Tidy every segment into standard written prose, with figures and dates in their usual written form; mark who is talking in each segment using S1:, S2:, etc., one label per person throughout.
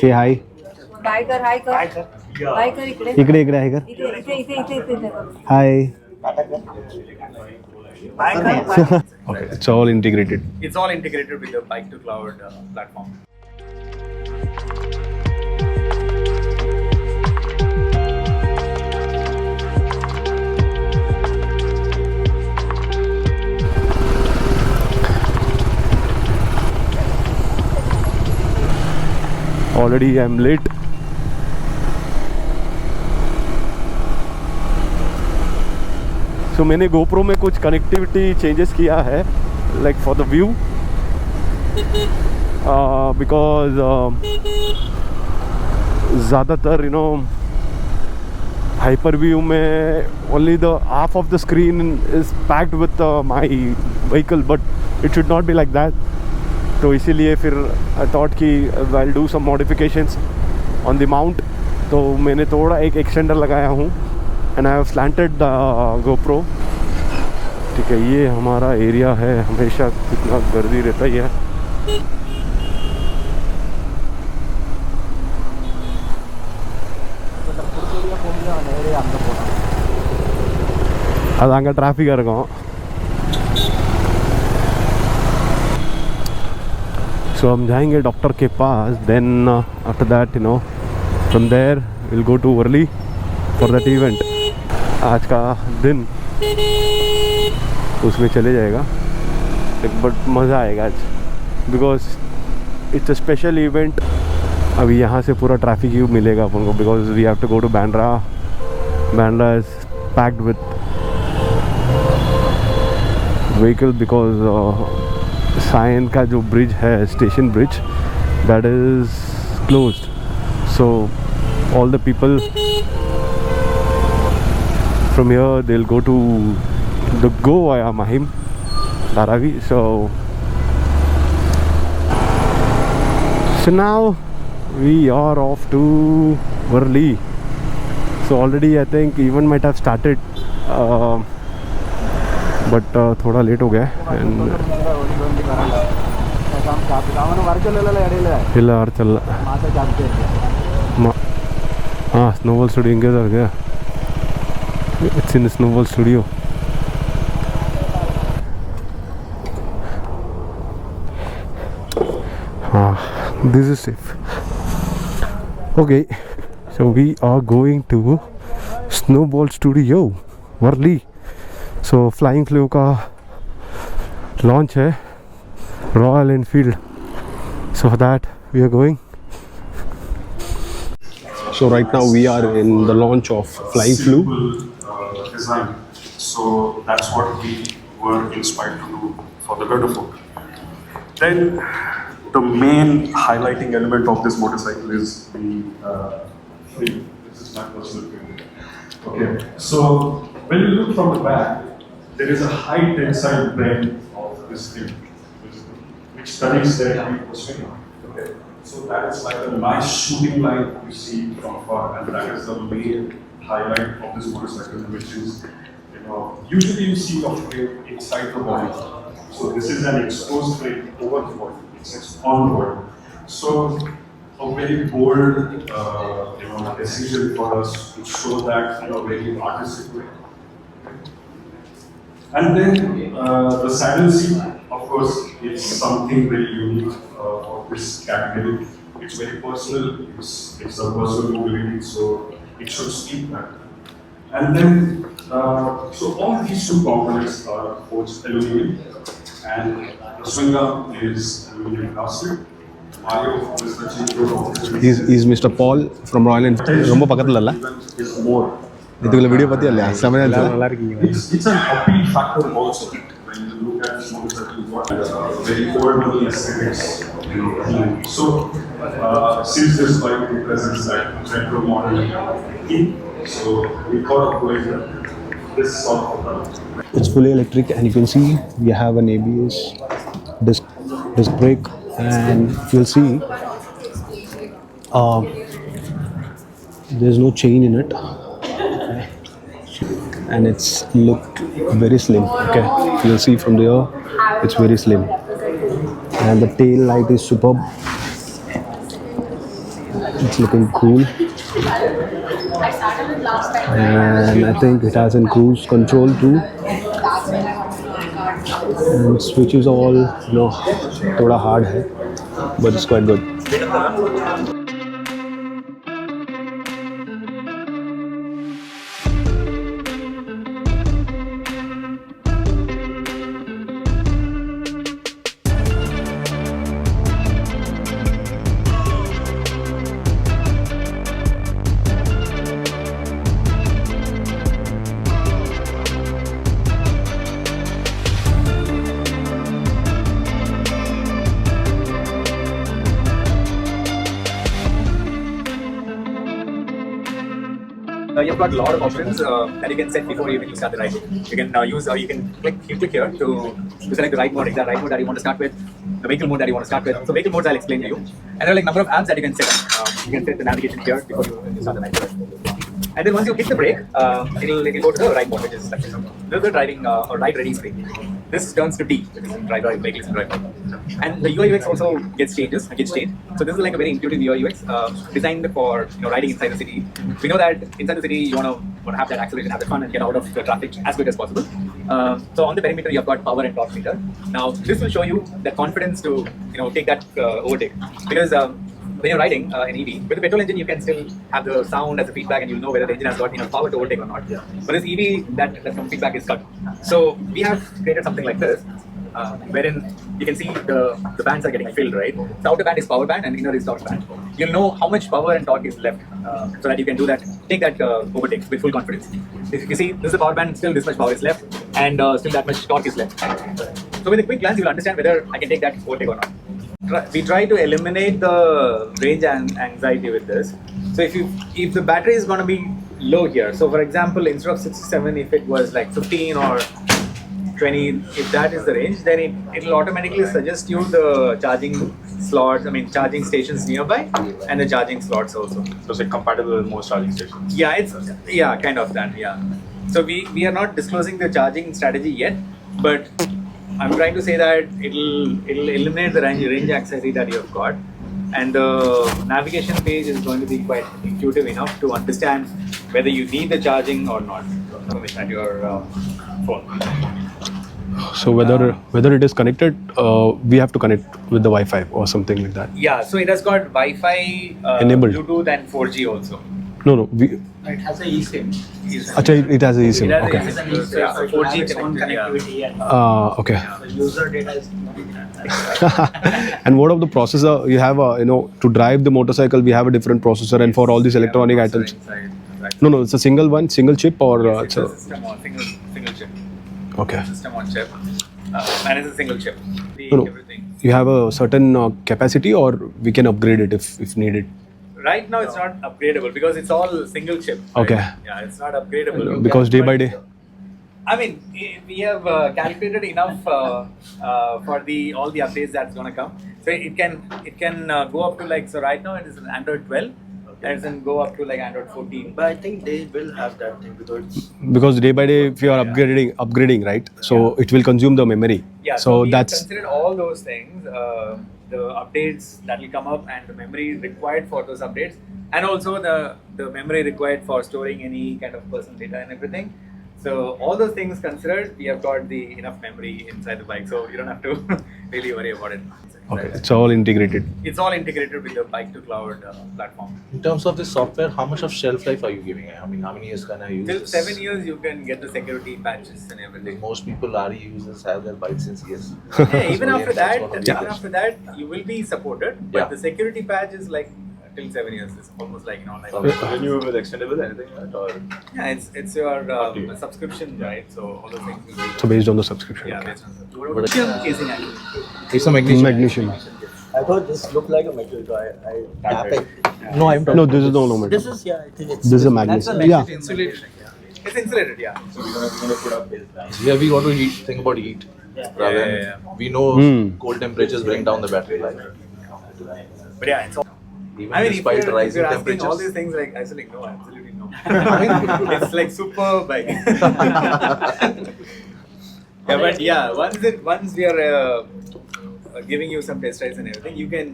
S1: Say hi.
S2: Bye कर, hi कर. Bye कर इकडे.
S1: इकडे इकडे आहे कर.
S2: इथे.
S1: Hi. Okay, it's all integrated.
S3: It's all integrated with the bike to cloud platform.
S1: Already I'm late. So मैंने GoPro में कुछ कनेक्टिविटी चेंजेस किया है, like for the view, because ज़्यादातर hyper view में only the half of the screen is packed with my vehicle, but it should not be like that. तो इसीलिए फिर I thought कि I'll do some modifications on the mount. तो मैंने थोड़ा एक एक्सटेंडर लगाया हूँ and I have slanted the GoPro. ठीक है, ये हमारा एरिया है, हमेशा कितना गर्दी रहता ही है. அது அங்கே டிராஃபிக்காக இருக்கும். So हम जाएंगे डॉक्टर के पास. Then after that from there we'll go to Worli for that event. आज का दिन उसमें चले जाएगा, बट मज़ा आएगा आज because it's a special event. अभी यहाँ से पूरा ट्रैफिक ही मिलेगा अपन को because we have to go to Bandra. Bandra is packed with vehicle because Sion का जो ब्रिज है, station bridge, that is closed. So all the people from here they'll go to the go via Mahim Dharavi. So now we are off to Worli. So already I think event might have started, but thoda late ho gaya and illa ar challa ha snowball studio inge dar gaya. It's in the snowball studio. This is safe. Okay, so we are going to snowball studio Worli. So flying Flea का launch है, Royal Enfield. So for that we are going. So right now we are in the launch of Flying Flea.
S4: Design. So that's what we were inspired to do for the Waterfall. Then the main highlighting element of this motorcycle is the Flea. This is my personal favorite. Okay, so when you look from the back, there is a high tensile bend of this thing, which studies their swing. Okay, so that is like a nice shooting line you see from far, and that is the main highlight of this motorcycle, which is, usually you see a frame inside the body. So this is an exposed frame over the body. It's on the body. So a very bold, decision for us to show that in a very artistic way. And then the saddle seat, of course, it's something very unique for this category. It's very personal. It's a personal mobility, so it should speak that. And then, so all these two components are forged aluminum, and the swing arm is aluminum casted. Mario is the chief of
S1: He's Mr. Paul from Royal Enfield. ரொம்ப பக்கத்துல இல்ல.
S4: Is more.
S1: இதுக்குள்ள video பத்தி இல்லையா? செமையா
S4: நல்லா இருக்கீங்க. It's an appeal factor also. When you look at this motorcycle, what very old money aesthetics. So since this bike represents that retro model in, so we thought of going this sort of product.
S1: It's fully electric, and you can see we have an ABS, disc brake, and you'll see there's no chain in it, and it's looked very slim. Okay, you'll see from there it's very slim, and the tail light is superb. It's looking cool. And I think it has in cruise control too. And switch is all, thoda hard hai, but it's quite good.
S3: You've got a lot of options that you can set before you even start the ride. You can you can click here to select the ride mode, exact ride mode that you want to start with, the vehicle mode that you want to start with. So vehicle modes I'll explain to you. And there are like number of apps that you can set up. You can set the navigation here before you start the ride. And then once you hit the brake, it'll go to the ride mode, which is the driving or ride ready screen. This turns to D, which is drive vehicles in drive mode. And the UI UX also gets changed. So this is like a very intuitive UI UX designed for riding inside the city. We know that inside the city you want to have that acceleration, have the fun, and get out of the traffic as quick as possible. So on the perimeter you've got power and torque meter. Now this will show you the confidence to take that overtake, because when you're riding an EV, with a petrol engine you can still have the sound as a feedback and you'll know whether the engine has got enough power to overtake or not. Yeah. But this EV, that feedback is cut. So we have created something like this, wherein you can see the bands are getting filled, right? The outer band is power band and inner is torque band. You'll know how much power and torque is left, so that you can take that overtake with full confidence. If you see, this is the power band, still this much power is left, and still that much torque is left. So with a quick glance, you will understand whether I can take that overtake or not. We try to eliminate the range anxiety with this. So if the battery is going to be low here, so for example, instead of 67, if it was like 15 or 20, if that is the range, then it'll automatically suggest you the charging slots, charging stations nearby, and the charging slots also.
S4: So it's like compatible with most charging stations?
S3: Yeah, kind of that, yeah. So we are not disclosing the charging strategy yet, but I'm trying to say that it'll eliminate the range anxiety that you've got, and the navigation page is going to be quite intuitive enough to understand whether you need the charging or not at your phone.
S1: So whether it is connected, we have to connect with the Wi-Fi or something like that.
S3: Yeah, so it has got Wi-Fi,
S1: enabled,
S3: Bluetooth, and 4G also.
S1: No.
S3: It has a eSIM.
S1: It has a eSIM. Okay.
S3: Yeah, 4G connectivity.
S1: Okay.
S3: Yeah. The user data is.
S1: And what of the processor? You have to drive the motorcycle, we have a different processor, and for all these electronic items.
S3: Right.
S1: No, it's a single chip, or
S3: it's a system on single chip.
S1: Okay.
S3: System on chip, and it's a single chip. Everything.
S1: You have a certain capacity, or we can upgrade it if needed.
S3: Right now, it's not upgradable because it's all single chip. Right?
S1: Okay.
S3: Yeah, it's not upgradable.
S1: Because day by day.
S3: We have calculated enough for all the updates that's gonna come. So it can go up to so right now it is an Android 12. And it can go up to Android 14.
S5: But I think they will have that thing
S1: because day by day, if you are upgrading, right? So it will consume the memory.
S3: Yeah.
S1: So
S3: we
S1: that's
S3: considered all those things, the updates that will come up, and the memory required for those updates, and also the memory required for storing any kind of personal data and everything. So all those things considered, we have got the enough memory inside the bike, so you don't have to really worry about it.
S1: okay. It's all integrated.
S3: It's all integrated with the bike to cloud platform.
S5: In terms of the software, how much of shelf life are you giving it? How many years can I use
S3: Till
S5: this?
S3: 7 years, you can get the security patches and everything.
S5: Most people, RE users, have their bikes since years.
S3: Yeah, even
S5: So,
S3: after
S5: that's one of
S3: that,
S5: the
S3: you will be supported. But
S5: Yeah.
S3: the security patch is till 7 years. It's almost like
S4: Renewable, extendable, anything like that? Or
S3: yeah, it's your subscription, right? So all those things will be.
S1: So based on the subscription.
S3: Yeah,
S1: Okay.
S3: based on the lithium casing actually.
S5: It's a magnesium.
S1: Magnesium.
S6: I thought this looked like a metal, so I tap it.
S5: No, I'm talking.
S1: No, this is no metal.
S6: This is, I think it's.
S1: This is a magnet. Yeah.
S3: It's insulated, yeah.
S4: so we're gonna put up this.
S5: Here we got to think about heat.
S6: Yeah.
S5: Rather than
S3: Yeah.
S5: we know
S1: Hmm.
S5: cold temperatures bring down the battery life.
S3: But yeah, it's all.
S5: Even
S3: If
S5: despite
S3: you're
S5: rising
S3: asking
S5: temperatures.
S3: all these things, no, absolutely no. It's super bike. Yeah, but yeah, once we are giving you some test drives and everything, you can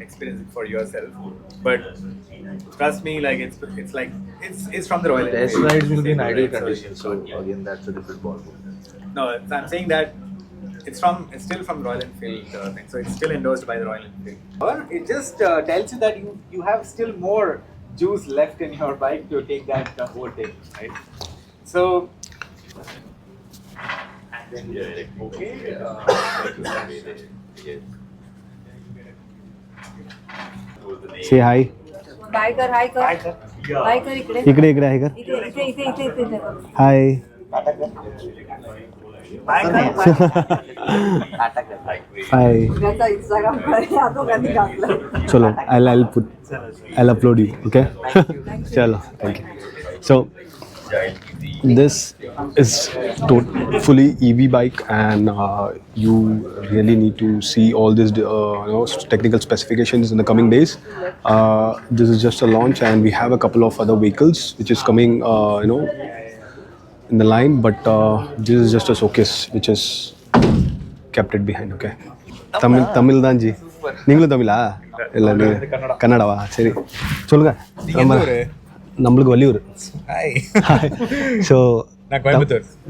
S3: experience it for yourself. But trust me, like it's from the Royal
S5: Test
S3: Enfield.
S5: rides will be in
S3: Same
S5: ideal
S3: ride, so
S5: conditions, so again that's a different ballgame.
S3: No, I'm saying that it's still from Royal Enfield thing, so it's still endorsed by the Royal Enfield. Or it just tells you that you have still more juice left in your bike to take that whole thing, right? So, okay.
S1: Say hi.
S2: Bye कर hi कर bye कर इकडे
S1: इकडे इकडे आहे का?
S2: इथे इथे इथे इथे इथे इथे.
S1: हाय. हाय.
S2: त्याचा इंस्टाग्राम कडे आता कधी टाकलं.
S1: चलो, I'll upload you. Okay. चलो. Thank you. So this is fully EV bike, and you really need to see all these technical specifications in the coming days. This is just a launch, and we have a couple of other vehicles which is coming in the line, but this is just a showcase which is kept it behind. Okay. Tamil தான் G. நீங்களும் தமிழா? இல்ல கன்னடவா? சரி சொல்லுங்க. நம்மளுக்கு Valliyur. So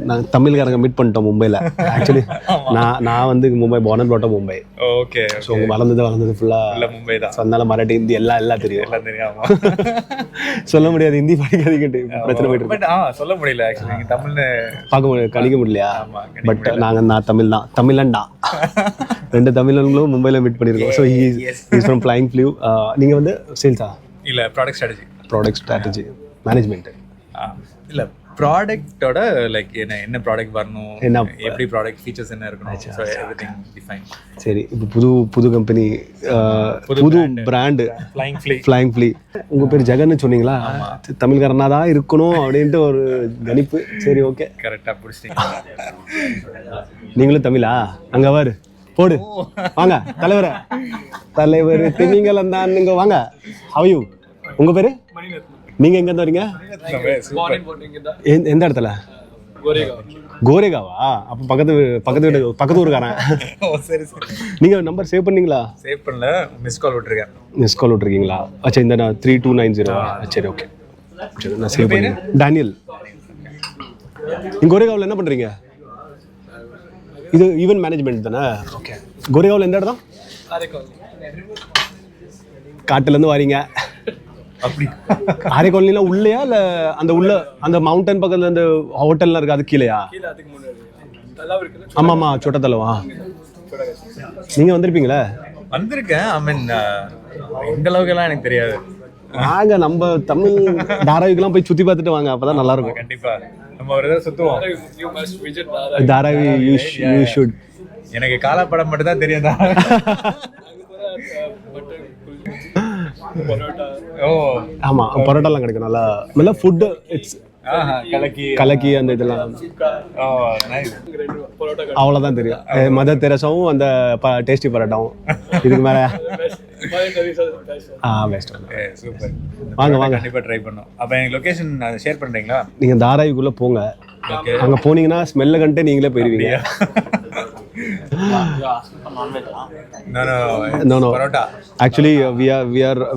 S1: நான் தமிழ்காரங்க meet பண்ணிட்டோம் மும்பையில். Actually நான் வந்து Mumbai born and brought up Mumbai.
S3: Okay.
S1: So வளர்ந்தது ஃபுல்லாக
S3: மும்பை தான்.
S1: ஸோ அதனால மராட்டி ஹிந்தி எல்லாம் தெரியும். சொல்ல முடியாது, ஹிந்தி படிக்காதீங்கட்டு பிரச்சனை போயிட்டு இருக்கு.
S3: சொல்ல முடியல ஆக்சுவலி தமிழ்னு
S1: கணிக்க முடியலையா? பட் நான் தமிழன்டா. 2 தமிழர்களும் மும்பையில் மீட் பண்ணியிருக்கோம். So he's from flying flu. நீங்கள் வந்து சேல்ஸா?
S3: இல்லை, ப்ராடக்ட் ஸ்ட்ராட்டஜி
S1: மேனேஜ்மெண்ட்.
S3: இல்லை, ப்ராடக்ட்டோட லைக் என்ன ப்ராடக்ட் வரணும், எப்படி ப்ராடக்ட் ஃபீச்சர்ஸ் என்ன இருக்கணும், ஸோ எவ்ரிதிங் டிஃபைன்.
S1: சரி, இப்போ புது கம்பெனி, புது பிராண்டு ஃப்ளைங் ஃப்ளீ. உங்கள் பேர் ஜெகன்னு சொன்னீங்களா? தமிழ்காரனா தான் இருக்கணும் அப்படின்ட்டு ஒரு கணிப்பு. சரி, ஓகே,
S3: கரெக்டாக பிடிச்சிட்டீங்க.
S1: நீங்களும் தமிழா? அங்கே வாரு, போடு, வாங்க தலைவர் திமிங்கலம் தான். நீங்கள் வாங்க. How you? உங்கள் பேர்? நீங்கள் எங்கேருந்து வரீங்க? எந்த இடத்துல? கோரேகாவா? அப்போ பக்கத்து ஊருக்காரன். நீங்கள் நம்பர் சேவ் பண்ணீங்களா?
S3: சேவ் பண்ணல, மிஸ் கால்
S1: விட்டுருக்கீங்களா? அச்சா, இந்த 3290. சரி, ஓகே, சரி, நான் சேவ் பண்ணேன். டேனியல். நீங்கள் கோரேகாவில் என்ன பண்ணுறீங்க? இது ஈவென்ட் மேனேஜ்மெண்ட் தானே? ஓகே. கோரேகாவில் எந்த இடம்? காட்டுலேருந்து வரீங்க?
S3: அப்படி
S1: ஆரே காலனிலாம் உள்ளேயா இல்லை அந்த மவுண்டன் பக்கத்தில் அந்த ஹோட்டல்லாம் இருக்குது அது கீழேயா? ஆமாம்மா, சொட்டத்தலவா? நீங்கள் வந்திருப்பீங்களே?
S3: வந்திருக்கேன். ஐ மீன் இந்த அளவுக்குலாம் எனக்கு தெரியாது.
S1: வாங்க, நம்ம தமிழ் தாராவிக்கெல்லாம் போய் சுற்றி பார்த்துட்டு வாங்க, அப்போ தான் நல்லாயிருக்கும்.
S3: கண்டிப்பாக நம்ம ஒரு இதை சுற்றுவோம்.
S1: Dharavi you should.
S3: எனக்கு காலாப்படம் மட்டும் தான் தெரியும்.
S1: ஆமா, பரோட்டாலாம் கிடைக்கும். நல்லா ஃபுட்டு. இட்ஸ் கலக்கி அந்த இதெல்லாம் அவ்வளோதான் தெரியும். மதர் தெரசாவும் அந்த டேஸ்டி பரோட்டாவும். இதுக்கு மேலே பெஸ்ட்.
S3: சூப்பர்,
S1: வாங்க
S3: கண்டிப்பாக ட்ரை பண்ணோம். அப்போ எனக்கு லொக்கேஷன் ஷேர் பண்ணுறீங்களா?
S1: நீங்கள் தாராவிக்குள்ளே போங்க. அங்கே போனீங்கன்னா ஸ்மெல்லை கண்டே நீங்களே போயிடுவீங்க. No. Actually,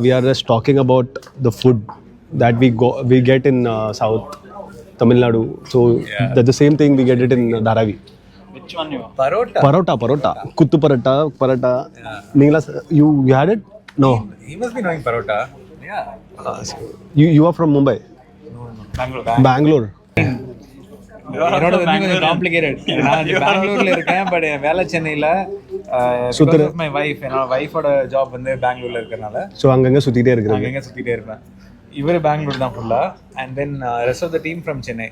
S1: we are just talking about the food that we get in South Tamil Nadu. So that's the same thing we get it in Dharavi.
S3: Which one you want?
S1: Parota. Kuttu parota. Ningla, you had it? No.
S3: He must be knowing parota. Yeah.
S1: You are from Mumbai?
S3: No.
S1: Bangalore.
S3: என்னோட கொஞ்சம் complicated. நான் பெங்களூர்ல இருக்கேன், but வேலை சென்னையில். My wife, என்னோட வைஃபோட job வந்து பெங்களூர்ல இருக்கறனால
S1: ஸோ அங்கங்கே சுற்றிட்டே
S3: இருப்பேன். இவர் பெங்களூர் தான் ஃபுல்லா. And then rest of the team from Chennai.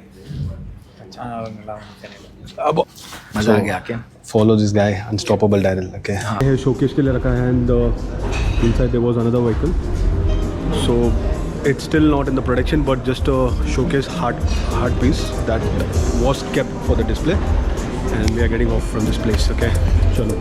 S3: அவங்கலாம் சென்னையில்.
S1: मजा आ गया क्या? Follow this guy, unstoppable Daryl. Okay. ये showcase के लिए रखा है, and inside there was another vehicle. So it's still not in the production, but just a showcase hard piece that was kept for the display, and we are getting off from this place. Okay, chalo.